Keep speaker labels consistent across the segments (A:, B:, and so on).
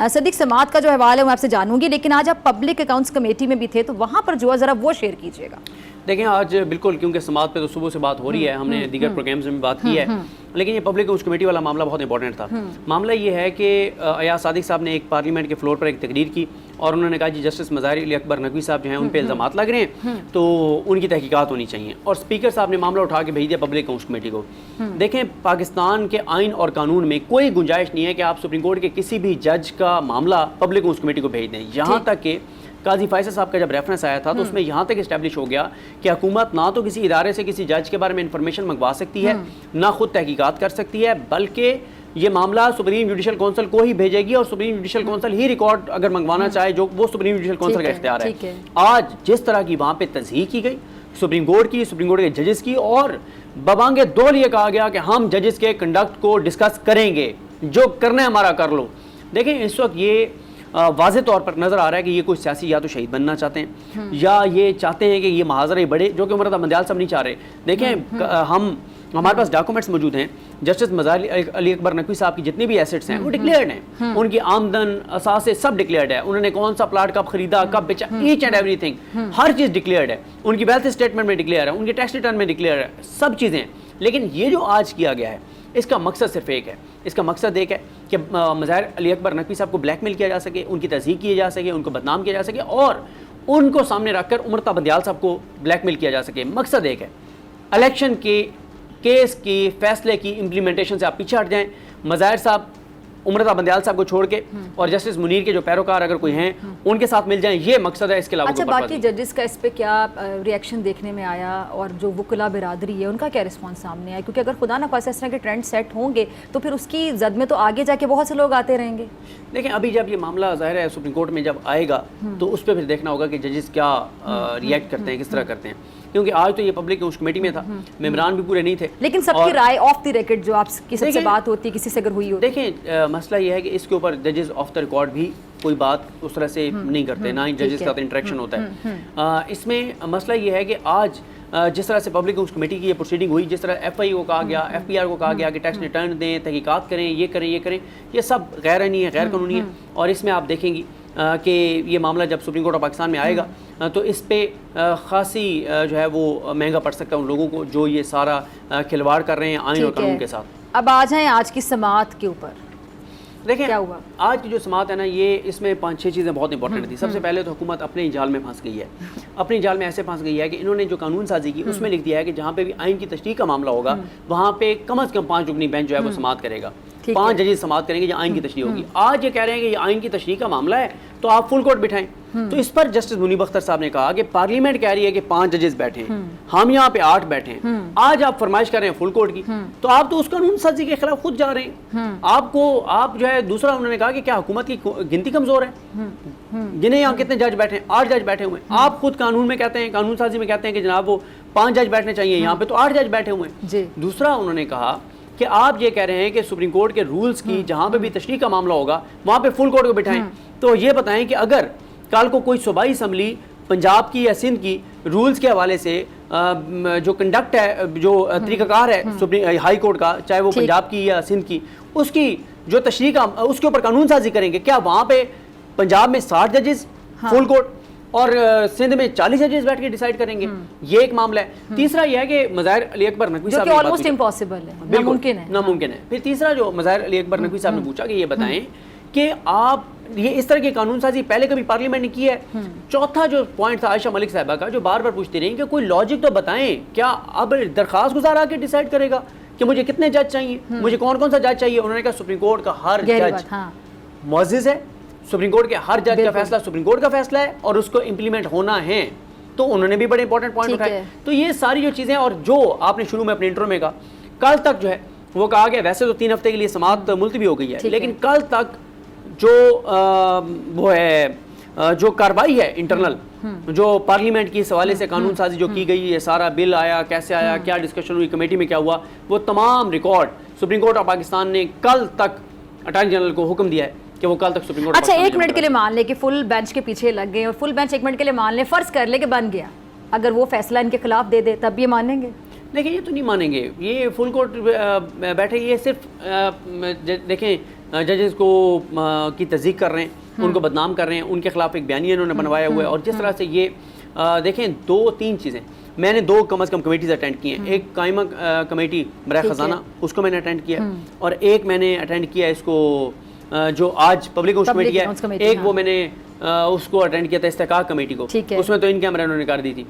A: صدیق سماعت کا جو حوالہ ہے میں آپ سے جانوں گی، لیکن آج آپ پبلک اکاؤنٹس کمیٹی میں بھی تھے تو وہاں پر جو ہے ذرا وہ شیئر کیجیے گا۔
B: دیکھیں آج بالکل کیونکہ سماعت پہ تو صبح سے بات ہو رہی ہے، ہم نے دیگر پروگرامز میں بھی بات کی ہے، لیکن یہ پبلک اکاؤنٹس کمیٹی والا معاملہ بہت امپورٹنٹ تھا۔ معاملہ یہ ہے کہ ایاز صادق صاحب نے ایک پارلیمنٹ کے فلور پر ایک تقریر کی اور انہوں نے کہا جی جسٹس مظاہر علی اکبر نقوی صاحب جو ہیں ان پہ الزامات لگ رہے ہیں تو ان کی تحقیقات ہونی چاہیے، اور اسپیکر صاحب نے معاملہ اٹھا کے بھیج دیا پبلک اکاؤنٹس کمیٹی کو۔ دیکھیں پاکستان کے آئین اور قانون میں کوئی گنجائش نہیں ہے کہ آپ سپریم کورٹ کے کسی بھی جج کا معاملہ پبلک اکاؤنٹس کمیٹی کو بھیج دیں، یہاں تک کہ قاضی فیصل صاحب کا جب ریفرنس آیا تھا تو اس میں یہاں تک اسٹیبلش ہو گیا کہ حکومت نہ تو کسی ادارے سے کسی جج کے بارے میں انفارمیشن منگوا سکتی ہے، نہ خود تحقیقات کر سکتی ہے، بلکہ یہ معاملہ سپریم جوڈیشل کونسل کو ہی بھیجے گی اور سپریم جوڈیشل کونسل ہی ریکارڈ اگر منگوانا چاہے جو وہ سپریم جوڈیشل کونسل کا اختیار ہے۔ آج جس طرح کی وہاں پہ تصحیح کی گئی سپریم کورٹ کے ججز کی، اور ببانگ دول یہ کہا گیا کہ ہم ججز کے کنڈکٹ کو ڈسکس کریں گے، جو کرنا ہے ہمارا کر لو۔ دیکھیں اس وقت یہ واضح طور پر نظر آ رہا ہے کہ یہ کوئی سیاسی یا تو شہید بننا چاہتے ہیں یا یہ چاہتے ہیں کہ یہ محاذرے بڑے، جو کہ عمر رضا بندیال صاحب نہیں چاہ رہے۔ دیکھیں ہمارے پاس ڈاکومنٹس موجود ہیں، جسٹس مظاہر علی اکبر نقوی صاحب کی جتنی بھی ایسٹس ہیں وہ ڈکلیئرڈ ہیں، ان کی آمدن اساسے سب ڈکلیئرڈ ہے، انہوں نے کون سا پلاٹ کب خریدا کب بیچا، ایچ اینڈ ایوری تھنگ ہر چیز ڈکلیئرڈ ہے، ان کی ویلتھ اسٹیٹمنٹ میں ڈکلیئر ہے، ان کی ٹیکس ریٹرن میں ڈکلیئر ہے، سب چیزیں۔ لیکن یہ جو آج کیا گیا ہے اس کا مقصد صرف ایک ہے، اس کا مقصد ایک ہے کہ مظاہر علی اکبر نقوی صاحب کو بلیک میل کیا جا سکے، ان کی تصحیح کی جا سکے، ان کو بدنام کیا جا سکے، اور ان کو سامنے رکھ کر عمر رضا بندیال صاحب کو بلیک میل کیا جا سکے۔ مقصد ایک ہے، الیکشن کے کیس کی فیصلے کی امپلیمنٹیشن سے آپ پیچھے ہٹ جائیں، مظاہر صاحب عمر رضا بندیال صاحب کو چھوڑ کے اور جسٹس منیر کے جو پیروکار اگر کوئی ہیں ان کے ساتھ مل جائیں، یہ مقصد ہے، اس کے علاوہ
A: اچھا باقی ججز کا اس پہ کیا ری ایکشن دیکھنے میں آیا اور جو وکلا برادری ہے ان کا کیا رسپانس سامنے آیا؟ کیونکہ اگر خدا نہ خواستہ اس طرح کے ٹرینڈ سیٹ ہوں گے تو پھر اس کی زد میں تو آگے جا کے بہت سے لوگ آتے رہیں گے۔
B: دیکھیں ابھی جب یہ معاملہ ظاہر ہے سپریم کورٹ میں جب آئے گا تو اس پہ پھر دیکھنا ہوگا کہ ججز کیا ری ایکٹ کرتے ہیں، کس طرح کرتے ہیں، کیونکہ آج تو یہ پبلک اکاؤنٹس کمیٹی میں تھا، ممبران بھی پورے نہیں تھے،
A: لیکن سب کی رائے آف دی ریکارڈ جو آپ کی سب سے بات ہوتی ہے کسی سے اگر ہوئی ہو،
B: دیکھیں مسئلہ یہ ہے کہ اس کے اوپر ججز آف دا ریکارڈ بھی کوئی بات اس طرح سے نہیں کرتے، نہ ہی ججز کے ساتھ انٹریکشن ہوتا ہے۔ اس میں مسئلہ یہ ہے کہ آج جس طرح سے پبلک اکاؤنٹس کمیٹی کی یہ پروسیڈنگ ہوئی، جس طرح ایف آئی کو کہا گیا، ایف پی آر کو کہا گیا کہ ٹیکس ریٹرن دیں، تحقیقات کریں، یہ کریں یہ کریں، یہ سب غیر آئینی ہے، غیر قانونی ہے، اور اس میں آپ دیکھیں گی کہ یہ معاملہ جب سپریم کورٹ آف پاکستان میں آئے گا تو اس پہ خاصی جو ہے وہ مہنگا پڑ سکتا ہے ان لوگوں کو جو یہ سارا کھلواڑ کر رہے ہیں آئین اور قانون کے ساتھ۔
A: اب آ جائیں آج کی سماعت کے اوپر،
B: دیکھیں آج کی جو سماعت ہے نا، یہ اس میں 5-6 چیزیں بہت امپورٹنٹ تھی۔ سب سے پہلے تو حکومت اپنے جال میں پھنس گئی ہے، اپنی جال میں ایسے پھنس گئی ہے کہ انہوں نے جو قانون سازی کی اس میں لکھ دیا ہے کہ جہاں پہ بھی آئین کی تشریح کا معاملہ ہوگا وہاں پہ کم از کم 5 رکنی بینچ جو ہے وہ سماعت کرے گا، 5 ججز سماعت کریں گے جو آئین کی تشریح ہوگی۔ آج یہ کہہ رہے ہیں کہ یہ آئین کی تشریح کا معاملہ ہے تو آپ فل کورٹ بٹھائیں، تو اس پر جسٹس منیب اختر صاحب نے کہا کہ پارلیمنٹ کہہ رہی ہے کہ 5 ججز بیٹھے ہیں، ہم یہاں پہ 8 بیٹھے ہیں، آج آپ فرمائش کر رہے ہیں فل کورٹ کی، تو آپ تو اس قانون سازی کے خلاف خود جا رہے ہیں۔ آپ جو ہے دوسرا انہوں نے کہا کہ کیا حکومت کی گنتی کمزور ہے؟ جنہیں یہاں کتنے جج بیٹھے ہیں؟ 8 جج بیٹھے ہوئے ہیں۔ آپ خود قانون میں کہتے ہیں، قانون سازی میں کہتے ہیں کہ جناب وہ 5 جج بیٹھنے چاہیے، یہاں پہ تو 8 جج بیٹھے ہوئے ہیں۔ دوسرا انہوں نے کہا کہ آپ یہ کہہ رہے ہیں کہ سپریم کورٹ کے رولز کی جہاں پہ بھی تشریح کا معاملہ ہوگا وہاں پہ فل کورٹ کو بٹھائیں، تو یہ بتائیں کہ اگر کل کو کوئی صوبائی اسمبلی پنجاب کی یا سندھ کی رولز کے حوالے سے جو کنڈکٹ ہے، جو طریقہ کار ہے ہائی کورٹ کا، چاہے وہ پنجاب کی یا سندھ کی، اس کی جو تشریح کا اس کے اوپر قانون سازی کریں گے، کیا وہاں پہ پنجاب میں 60 ججز فل کورٹ اور سندھ میں 40 ججز بیٹھ کے ڈیسائیڈ کریں گے؟ یہ ایک معاملہ ہے۔ تیسرا یہ ہے کہ مظاہر علی اکبر نقوی صاحب نے
A: آلموسٹ امپاسبل ہے،
B: ناممکن ہے۔ پھر تیسرا جو مظاہر علی اکبر نقوی صاحب نے پوچھا کہ یہ بتائیں کہ آپ یہ اس طرح کی قانون سازی پہلے کبھی پارلیمنٹ نے کی ہے؟ چوتھا جو پوائنٹ تھا عائشہ ملک صاحبہ کا جو بار بار پوچھتی رہی کہ کوئی لاجک تو بتائیں، کیا اب درخواست گزار آ کے ڈیسائیڈ کرے گا کہ مجھے کتنے جج چاہیے، مجھے کون کون سا جج چاہیے؟ انہوں نے کہا سپریم کورٹ کا ہر جج معزز ہے، سپریم کورٹ کے ہر جج کا فیصلہ سپریم کورٹ کا فیصلہ ہے اور اس کو امپلیمنٹ ہونا ہے، تو انہوں نے بھی بڑے امپورٹنٹ پوائنٹ اٹھائے۔ تو یہ ساری جو چیزیں، اور جو آپ نے شروع میں اپنے انٹرو میں کہا کل تک جو ہے وہ کہا گیا، ویسے تو 3 ہفتے کے لیے سماعت ملتوی ہو گئی ہے، لیکن کل تک جو وہ ہے جو کارروائی ہے انٹرنل جو پارلیمنٹ کی اس حوالے سے قانون سازی جو کی گئی، یہ سارا بل آیا کیسے آیا، کیا ڈسکشن ہوئی، کمیٹی میں کیا ہوا، وہ تمام record supreme court of Pakistan نے کل تک اٹارنی جنرل کو حکم دیا ہے کہ وہ کل تک سپریم کورٹ۔
A: اچھا 1 منٹ کے لیے مان لے کہ فل بینچ کے پیچھے لگ گئے اور فل بینچ 1 منٹ کے لیے مان لے، فرض کر لے کہ بن گیا، اگر وہ فیصلہ ان کے خلاف دے دے تب یہ مانیں گے؟
B: دیکھیں یہ تو نہیں مانیں گے، یہ فل کورٹ بیٹھے، یہ صرف دیکھیں ججز کو کی تصدیق کر رہے ہیں، ان کو بدنام کر رہے ہیں، ان کے خلاف ایک بیانیہ انہوں نے بنوایا ہوا ہے. اور جس طرح سے یہ دیکھیں 2-3 چیزیں، میں نے 2 کم از کم کمیٹیز اٹینڈ کی ہیں. ایک قائمہ کمیٹی برائے خزانہ، اس کو میں نے اٹینڈ کیا ہے، اور ایک میں نے اٹینڈ کیا اس کو جو آج پبلک اکاؤنٹس کمیٹی ہے، ایک وہ میں نے اس کو اٹینڈ کیا تھا استحقاق کمیٹی کو، اس میں تو ان کیمرہ انہوں نے کر دی تھی.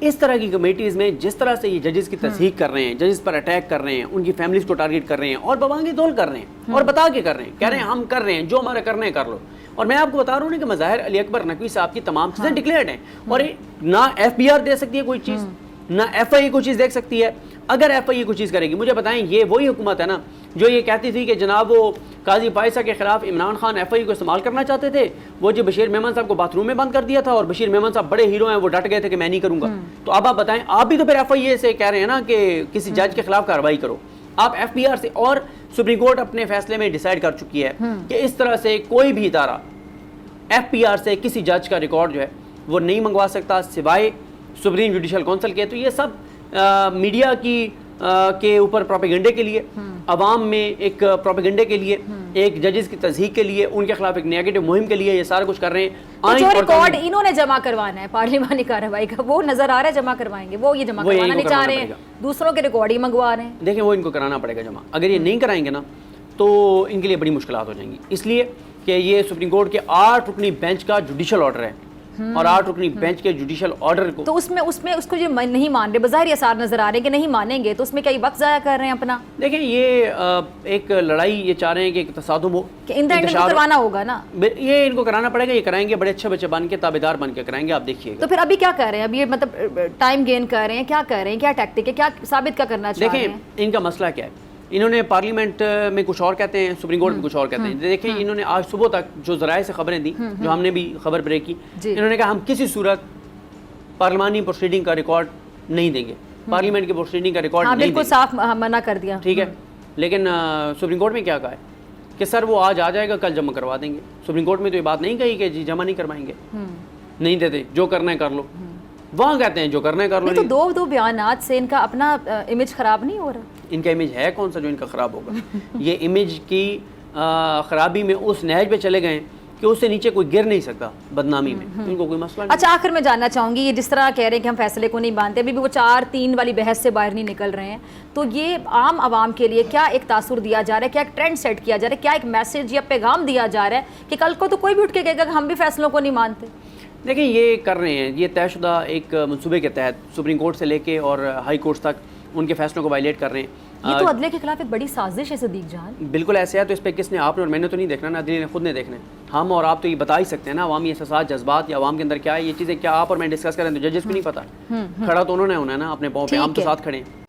B: اس طرح کی کمیٹیز میں جس طرح سے یہ ججز کی تصحیح کر رہے ہیں، ججز پر اٹیک کر رہے ہیں، ان کی فیملیز کو ٹارگیٹ کر رہے ہیں اور بوانگی دول کر رہے ہیں اور بتا کے کر رہے ہیں، کہہ رہے ہیں ہم کر رہے ہیں، جو ہمارا کرنا ہے کر لو. اور میں آپ کو بتا رہا ہوں کہ مظاہر علی اکبر نقوی صاحب کی تمام چیزیں ڈکلیئرڈ ہیں، اور نہ ایف بی آر دے سکتی ہے کوئی چیز، نہ ایف آئی اے کوئی چیز دیکھ سکتی ہے. اگر ایف آئی اے کوئی چیز کرے گی، مجھے بتائیں یہ وہی حکومت ہے نا جو یہ کہتی تھی کہ جناب وہ قاضی فائزہ کے خلاف عمران خان ایف آئی اے کو استعمال کرنا چاہتے تھے، وہ جو بشیر میمن صاحب کو باتھ روم میں بند کر دیا تھا، اور بشیر میمن صاحب بڑے ہیرو ہیں، وہ ڈٹ گئے تھے کہ میں نہیں کروں گا. تو اب آپ بتائیں، آپ بھی تو پھر ایف آئی اے سے کہہ رہے ہیں نا کہ کسی جج کے خلاف کارروائی کرو، آپ ایف بی آر سے. اور سپریم کورٹ اپنے فیصلے میں ڈیسائیڈ کر چکی ہے کہ اس طرح سے کوئی بھی ادارہ ایف پی آر سے کسی جج کا ریکارڈ جو ہے وہ نہیں منگوا سکتا سوائے سپریم جوڈیشل کونسل کے. تو یہ سب میڈیا کی کے اوپر پروپیگنڈے کے لیے، عوام میں ایک پروپیگنڈے کے لیے، ایک ججز کی تصحیح کے لیے، ان کے خلاف ایک نیگیٹو مہم کے لیے یہ سارا کچھ کر رہے ہیں.
A: جو ریکارڈ انہوں نے جمع کروانا ہے پارلیمانی کارروائی کا، وہ نظر آ رہا ہے جمع کروائیں گے، وہ یہ جمع کروانا نہیں چاہ رہے ہیں، دوسروں کے ریکارڈ ہی منگوا رہے ہیں.
B: دیکھیں وہ ان کو کرانا پڑے گا جمع. اگر یہ نہیں کرائیں گے نا تو ان کے لیے بڑی مشکلات ہو جائیں گی، اس لیے کہ یہ سپریم کورٹ کے 8 رکنی بینچ کا جوڈیشل آرڈر ہے، اور 8 رکنی بینچ کے جوڈیشل آرڈر کو تو اس میں اس کو جو نہیں مان رہے، بظاہر آثار نظر آ رہے ہیں کہ نہیں مانیں گے، تو اس میں کیا وقت ضائع کر رہے ہیں اپنا؟ دیکھیں یہ ایک لڑائی یہ چاہ رہے ہیں کہ ایک تصادم ہو، کہ ان کو کروانا ہوگا نا، یہ ان کو کرانا پڑے گا. یہ کرائیں گے، بڑے اچھے بچے بن کے تابعدار بن کے کرائیں گے، آپ دیکھیے گا. تو پھر ابھی کیا کر رہے ہیں؟ ابھی یہ مطلب ٹائم گین کر رہے ہیں، کیا کر رہے ہیں، کیا ٹیکٹک ہے، کیا ثابت کیا کرنا چاہ رہے ہیں؟ دیکھیں ان کا مسئلہ کیا ہے، انہوں نے پارلیمنٹ میں کچھ اور کہتے ہیں، سپریم کورٹ میں کچھ اور کہتے ہیں. دیکھیں انہوں نے آج صبح تک جو ذرائع سے خبریں دی، جو ہم نے بھی خبر بریک کی، انہوں نے کہا ہم کسی صورت پارلیمانی پروسیڈنگ کا ریکارڈ نہیں دیں گے، پارلیمنٹ کے پروسیڈنگ کا ریکارڈ نہیں دیں گے. بالکل صاف منع کر دیا، ٹھیک ہے. لیکن سپریم کورٹ میں کیا کہا ہے کہ سر وہ آج آ جائے گا، کل جمع کروا دیں گے. سپریم کورٹ میں تو یہ بات نہیں کہی کہ جی جمع نہیں کروائیں گے، نہیں دیتے، جو کرنا ہے کر لو. وہاں کہتے ہیں جو کرنا ہے کر لو. تو دو بیانات سے ان کا اپنا امیج خراب نہیں ہو رہا؟ ان کا امیج ہے کون سا جو ان کا خراب ہوگا؟ یہ امیج کی خرابی میں اس نہج پہ چلے گئے کہ اس سے نیچے کوئی گر نہیں سکتا بدنامی میں، ان کو کوئی مسئلہ نہیں. اچھا آخر میں جاننا چاہوں گی، یہ جس طرح کہہ رہے ہیں کہ ہم فیصلے کو نہیں مانتے، ابھی بھی وہ 4-3 والی بحث سے باہر نہیں نکل رہے ہیں، تو یہ عام عوام کے لیے کیا ایک تاثر دیا جا رہا ہے، کیا ایک ٹرینڈ سیٹ کیا جا رہا ہے، کیا ایک میسج یا پیغام دیا جا رہا ہے کہ کل کو تو کوئی بھی اٹھ کے کہے گا کہ ہم بھی فیصلوں کو نہیں مانتے؟ دیکھیں یہ کر رہے ہیں، یہ طے شدہ ایک منصوبے کے تحت سپریم کورٹ سے لے کے اور ہائی کورٹس تک ان کے فیصلوں کو وائلیٹ کر رہے ہیں. یہ تو عدلیہ کے خلاف ایک بڑی سازش ہے صدیق جان. بالکل ایسے ہے، تو اس پہ کس نے، آپ نے اور میں نے تو نہیں دیکھنا نا، عدلیہ نے خود نے دیکھنا ہے. ہم اور آپ تو یہ بتا ہی سکتے ہیں نا عوامی احساسات، جذبات یا عوام کے اندر کیا ہے، یہ چیزیں کیا آپ اور میں ڈسکس کریں تو ججز کو نہیں پتا. کھڑا تو انہوں نے ہونا ہے نا اپنے پاؤں پہ، ہم تو ساتھ کھڑے ہیں.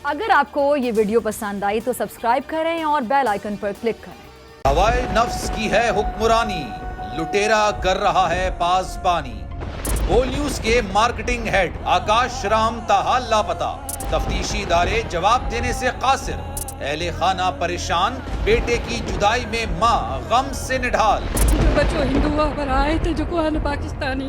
B: اگر آپ کو یہ ویڈیو پسند آئی تو سبسکرائب کریں اور بیل آئیکن پر کلک کریں.
C: ہوائے نفس کی ہے حکمرانی، لٹیرا کر رہا ہے پاسبانی. بول نیوز کے مارکیٹنگ ہیڈ آکاش رام تاحال لاپتہ، تفتیشی ادارے جواب دینے سے قاصر، اہل خانہ پریشان، بیٹے کی جدائی میں ماں غم سے نڈھال.
D: جو بچو ہندو پر آئے تھے جو کو پاکستانی،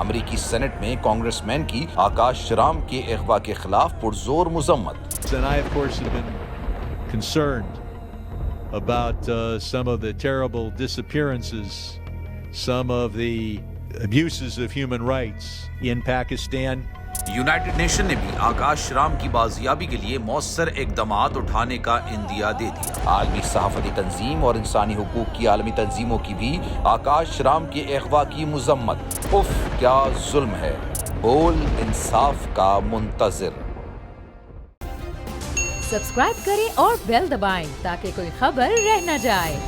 C: امریکی سینٹ میں کانگریس مین کی آکاش رام کے اغوا کے خلاف پرزور مذمت.
E: And I, of course, have been concerned about some of the terrible disappearances, some of the abuses of human rights in Pakistan.
C: United nation نے بھی آکاش رام کی بازیابی کے لیے مؤثر اقدامات اٹھانے کا عندیہ دے دیا. عالمی صحافتی تنظیم اور انسانی حقوق کی عالمی تنظیموں کی بھی آکاش رام کے اغوا کی مذمت. اف کیا ظلم ہے، بول انصاف کا منتظر.
F: سبسکرائب کریں اور بیل دبائیں تاکہ کوئی خبر رہ نہ جائے.